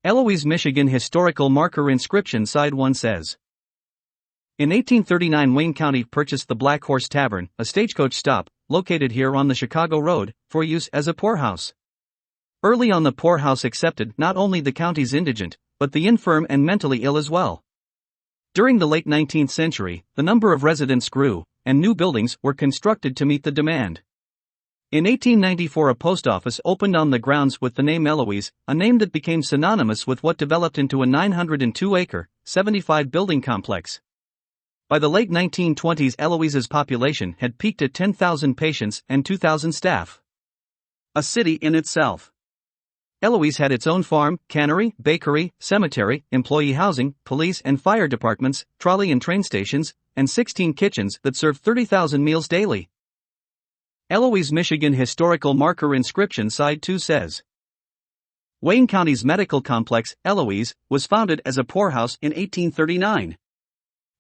Eloise, Michigan historical marker inscription side 1 says. In 1839 Wayne County purchased the Black Horse Tavern, a stagecoach stop, located here on the Chicago Road, for use as a poorhouse. Early on the poorhouse accepted not only the county's indigent, but the infirm and mentally ill as well. During the late 19th century, the number of residents grew, and new buildings were constructed to meet the demand. In 1894 a post office opened on the grounds with the name Eloise, a name that became synonymous with what developed into a 902-acre, 75-building complex. By the late 1920s Eloise's population had peaked at 10,000 patients and 2,000 staff. A city in itself. Eloise had its own farm, cannery, bakery, cemetery, employee housing, police and fire departments, trolley and train stations, and 16 kitchens that served 30,000 meals daily. Eloise, Michigan historical marker inscription side 2 says. Wayne County's medical complex, Eloise, was founded as a poorhouse in 1839.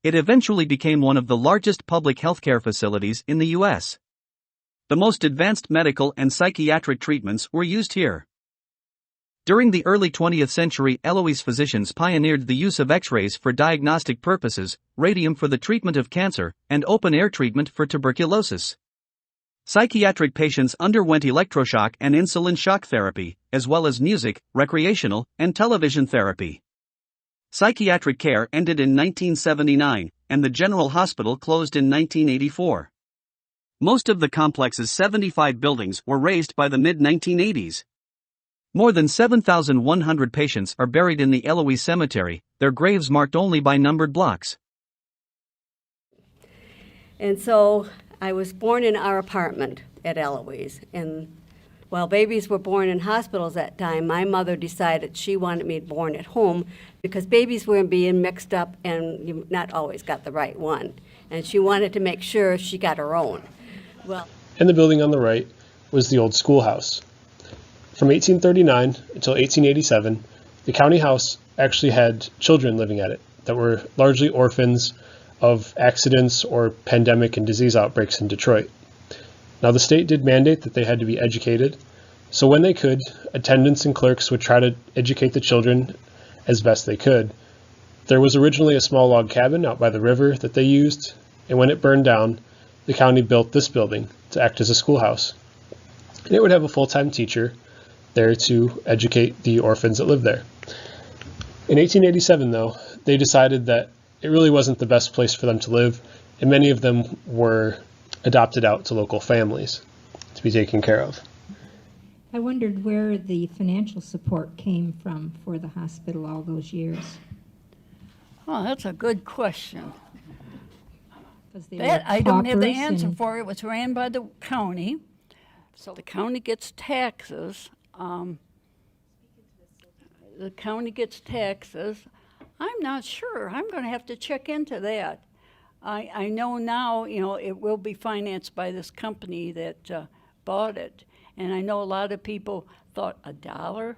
It eventually became one of the largest public healthcare facilities in the U.S. The most advanced medical and psychiatric treatments were used here. During the early 20th century, Eloise physicians pioneered the use of X-rays for diagnostic purposes, radium for the treatment of cancer, and open-air treatment for tuberculosis. Psychiatric patients underwent electroshock and insulin shock therapy, as well as music, recreational, and television therapy. Psychiatric care ended in 1979, and the General Hospital closed in 1984. Most of the complex's 75 buildings were razed by the mid-1980s. More than 7,100 patients are buried in the Eloise Cemetery, their graves marked only by numbered blocks. And so I was born in our apartment at Eloise, and while babies were born in hospitals at that time, my mother decided she wanted me born at home because babies were being mixed up and you not always got the right one. And she wanted to make sure she got her own. And the building on the right was the old schoolhouse. From 1839 until 1887, the county house actually had children living at it that were largely orphans of accidents or pandemic and disease outbreaks in Detroit. Now the state did mandate that they had to be educated, so when they could, attendants and clerks would try to educate the children as best they could. There was originally a small log cabin out by the river that they used, and when it burned down, the county built this building to act as a schoolhouse. And it would have a full-time teacher there to educate the orphans that lived there. In 1887, though, they decided that it really wasn't the best place for them to live, and many of them were adopted out to local families to be taken care of. I wondered where the financial support came from for the hospital all those years. Oh, that's a good question. That I don't have the answer for. It was ran by the county, so the county gets taxes. The county gets taxes. I'm not sure. I'm going to have to check into that. I know now, it will be financed by this company that bought it. And I know a lot of people thought $1,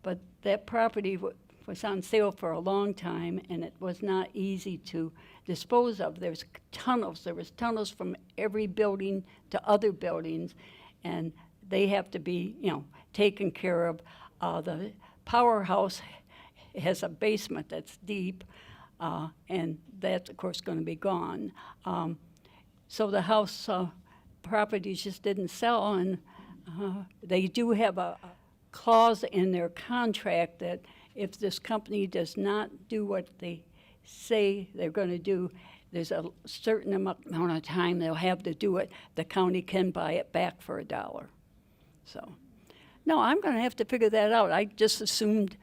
but that property was on sale for a long time, and it was not easy to dispose of. There was tunnels from every building to other buildings, and they have to be, taken care of. The powerhouse has a basement that's deep, and that's, of course, going to be gone. So the house properties just didn't sell, and they do have a clause in their contract that if this company does not do what they say they're going to do, there's a certain amount of time they'll have to do it. The county can buy it back for $1. So, no, I'm going to have to figure that out. I just assumed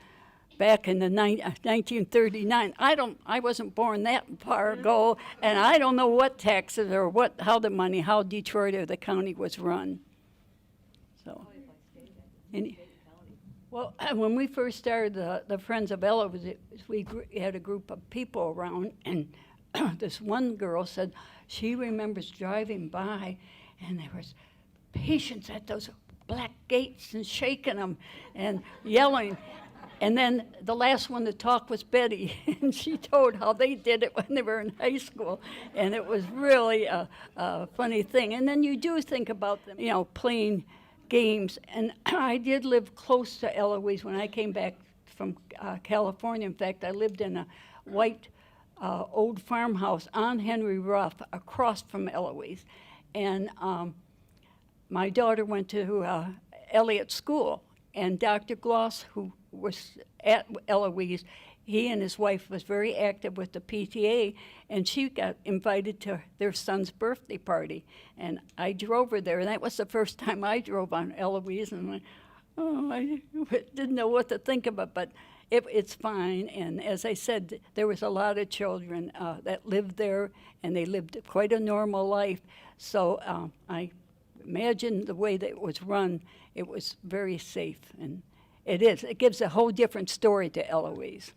back in the 1939. I wasn't born that far ago, and I don't know what taxes or how Detroit or the county was run. So, well, when we first started the Friends of Eloise, we had a group of people around, and this one girl said she remembers driving by, and there was patients at those black gates and shaking them and yelling. And then the last one to talk was Betty, and she told how they did it when they were in high school, and it was really a funny thing. And then you do think about them, playing games. And I did live close to Eloise when I came back from California. In fact, I lived in a white old farmhouse on Henry Ruff across from Eloise. And my daughter went to Elliott School, and Dr. Gloss, who was at Eloise, he and his wife was very active with the PTA, and she got invited to their son's birthday party. And I drove her there, and that was the first time I drove on Eloise, and I didn't know what to think of it, but it's fine. And as I said, there was a lot of children that lived there, and they lived quite a normal life. So I imagine the way that it was run, it was very safe, and it is. It gives a whole different story to Eloise.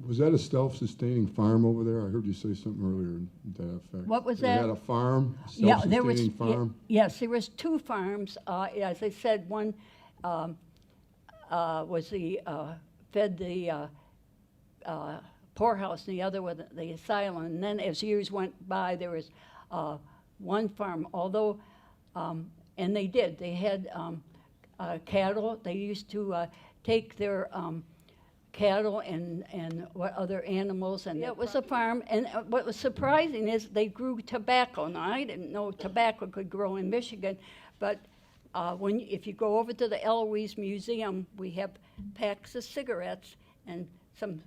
Was that a self-sustaining farm over there? I heard you say something earlier to that effect. What was They that? had a farm, Yeah, there was. self-sustaining farm? Yes, there was two farms. As I said, one was the fed the poorhouse, and the other was the asylum. And then as years went by, there was one farm. Although, and they did. They had cattle. They used to take their cattle and what other animals, and it was a farm. And what was surprising is they grew tobacco. Now, I didn't know tobacco could grow in Michigan, but if you go over to the Eloise Museum, we have packs of cigarettes and some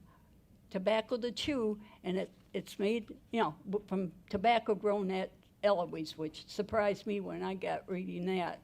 tobacco to chew, and it's made, from tobacco grown at Eloise, which surprised me when I got reading that.